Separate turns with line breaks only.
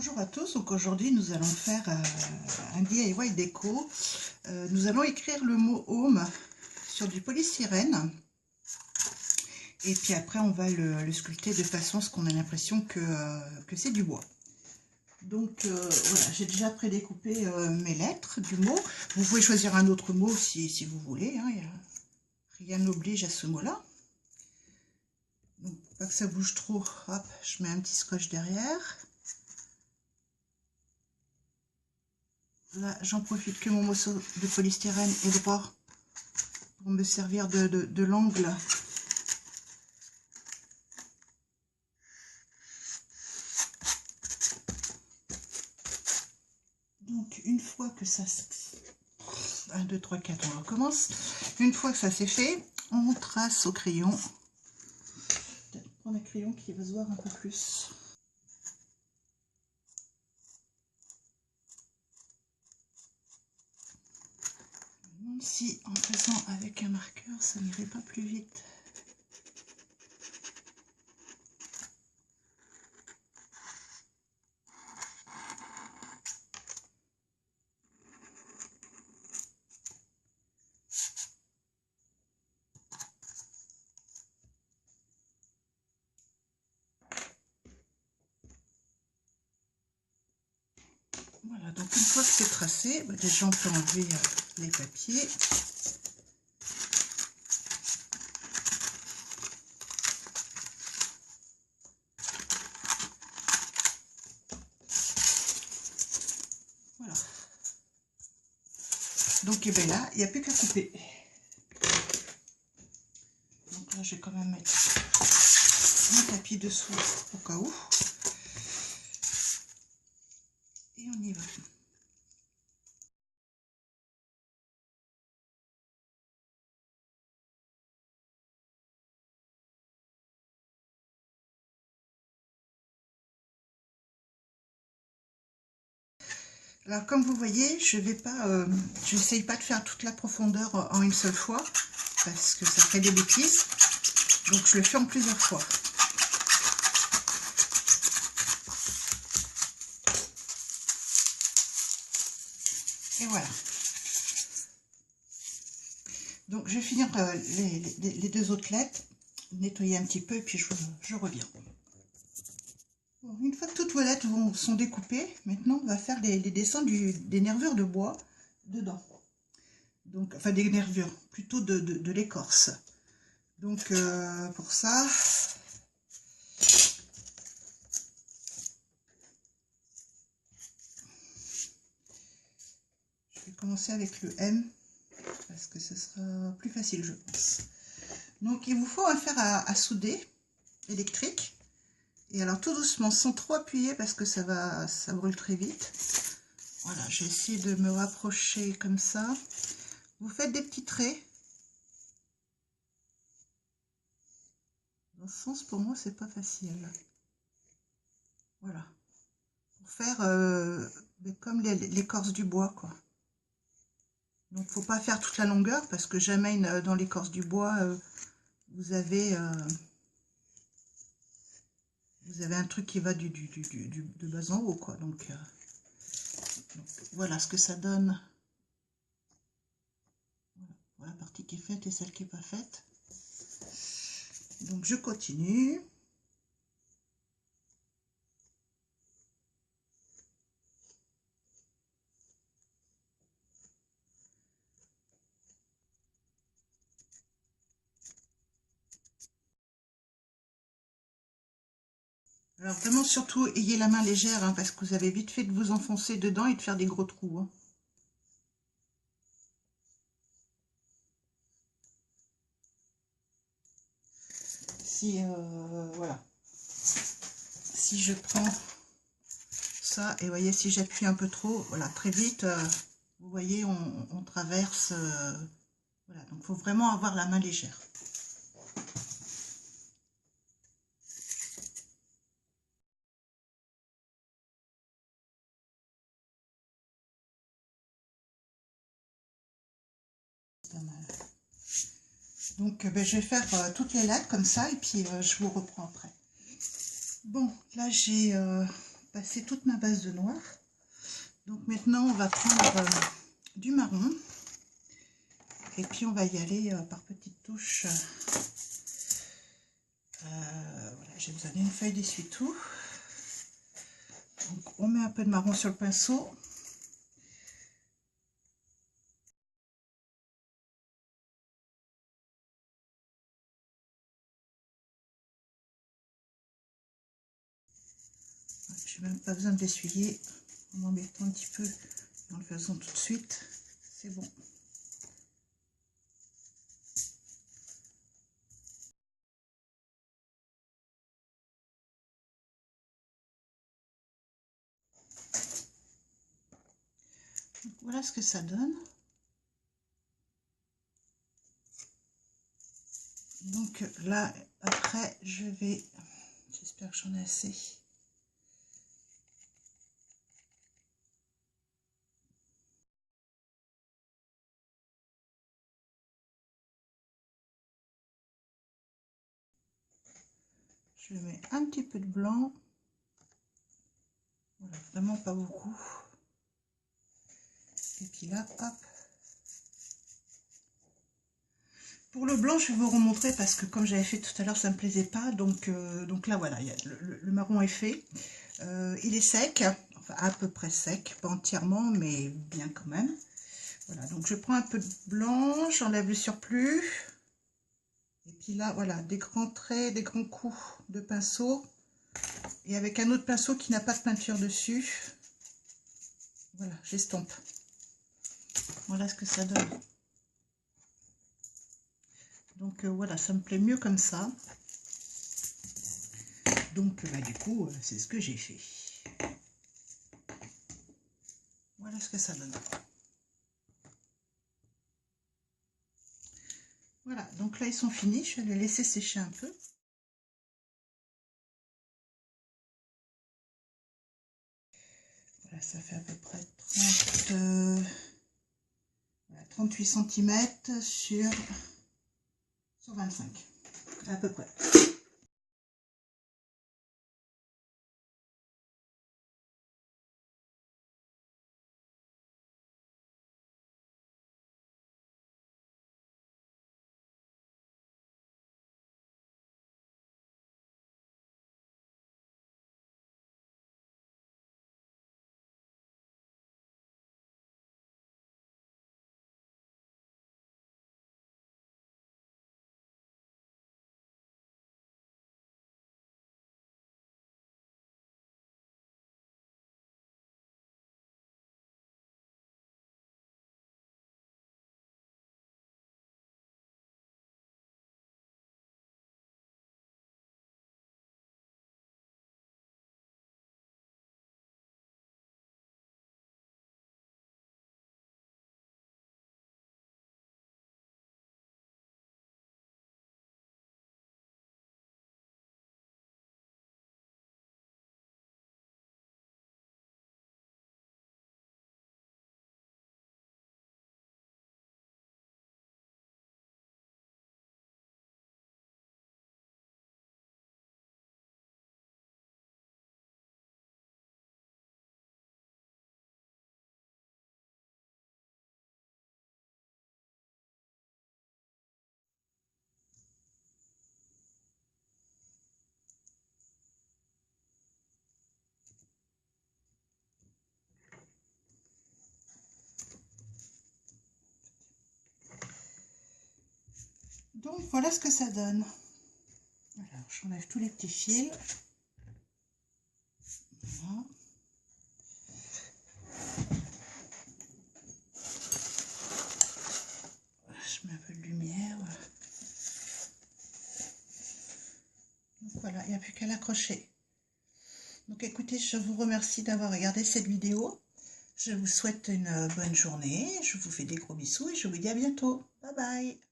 Bonjour à tous, donc aujourd'hui nous allons faire un DIY déco. Nous allons écrire le mot home sur du polystyrène et puis après on va le sculpter de façon à ce qu'on a l'impression que c'est du bois. Donc voilà, j'ai déjà prédécoupé mes lettres du mot. Vous pouvez choisir un autre mot si vous voulez, hein, rien n'oblige à ce mot-là. Donc pas que ça bouge trop, hop, je mets un petit scotch derrière. Là, j'en profite que mon morceau de polystyrène est droit pour me servir de l'angle. Donc, une fois que ça... 1, 2, 3, 4, on recommence. Une fois que ça c'est fait, on trace au crayon. Peut-être prendre un crayon qui va se voir un peu plus. Même si en faisant avec un marqueur, ça n'irait pas plus vite. Voilà, donc une fois que c'est tracé, déjà on peut enlever les papiers. Voilà. Donc et bien là, il n'y a plus qu'à couper. Donc là, je vais quand même mettre mon tapis dessous au cas où. Et on y va. Alors comme vous voyez, je n'essaye pas de faire toute la profondeur en une seule fois, parce que ça ferait des bêtises. Donc je le fais en plusieurs fois. Et voilà. Donc je vais finir les deux autres lettres, nettoyer un petit peu et puis je reviens. Bon, une fois que toutes vos lettres sont découpées, maintenant on va faire les dessins des nervures de bois dedans. Donc, enfin des nervures, plutôt de l'écorce. Donc pour ça, je vais commencer avec le M, parce que ce sera plus facile je pense. Donc il vous faut un fer à souder électrique. Et alors tout doucement, sans trop appuyer parce que ça brûle très vite. Voilà, j'ai essayé de me rapprocher comme ça. Vous faites des petits traits. Dans ce sens, pour moi, c'est pas facile. Voilà. Pour faire comme l'écorce du bois, quoi. Donc, faut pas faire toute la longueur parce que jamais dans l'écorce du bois, vous avez un truc qui va de bas en haut, quoi. Donc voilà ce que ça donne. Voilà la partie qui est faite et celle qui n'est pas faite. Donc je continue. Alors vraiment surtout ayez la main légère hein, parce que vous avez vite fait de vous enfoncer dedans et de faire des gros trous. Hein. Si voilà. Si je prends ça et voyez si j'appuie un peu trop, voilà très vite, vous voyez on traverse. Voilà donc il faut vraiment avoir la main légère. Pas mal. Donc je vais faire toutes les lettres comme ça et puis je vous reprends après. Bon, là j'ai passer toute ma base de noir. Donc maintenant, on va prendre du marron. Et puis, on va y aller par petites touches. Voilà, j'ai besoin d'une feuille d'essuie-tout. Donc, on met un peu de marron sur le pinceau. Je n'ai même pas besoin de l'essuyer. En mettant un petit peu, en le faisant tout de suite, c'est bon. Donc, voilà ce que ça donne. Donc là, après, je vais... J'espère que j'en ai assez. Je mets un petit peu de blanc. Voilà, vraiment pas beaucoup. Et puis là, hop. Pour le blanc, je vais vous remontrer parce que comme j'avais fait tout à l'heure, ça ne me plaisait pas. Donc là, voilà, le marron est fait. Il est sec, enfin à peu près sec, pas entièrement, mais bien quand même. Voilà, donc je prends un peu de blanc, j'enlève le surplus. Et puis là, voilà, des grands traits, des grands coups de pinceau. Et avec un autre pinceau qui n'a pas de peinture dessus. Voilà, j'estompe. Voilà ce que ça donne. Donc voilà, ça me plaît mieux comme ça. Donc bah, du coup, c'est ce que j'ai fait. Voilà ce que ça donne. Voilà, donc là ils sont finis. Je vais les laisser sécher un peu. Voilà, ça fait à peu près 38 cm sur 25, à peu près. Donc voilà ce que ça donne. Alors j'enlève tous les petits fils. Voilà. Je mets un peu de lumière. Donc voilà, il n'y a plus qu'à l'accrocher. Donc écoutez, je vous remercie d'avoir regardé cette vidéo. Je vous souhaite une bonne journée. Je vous fais des gros bisous et je vous dis à bientôt. Bye bye.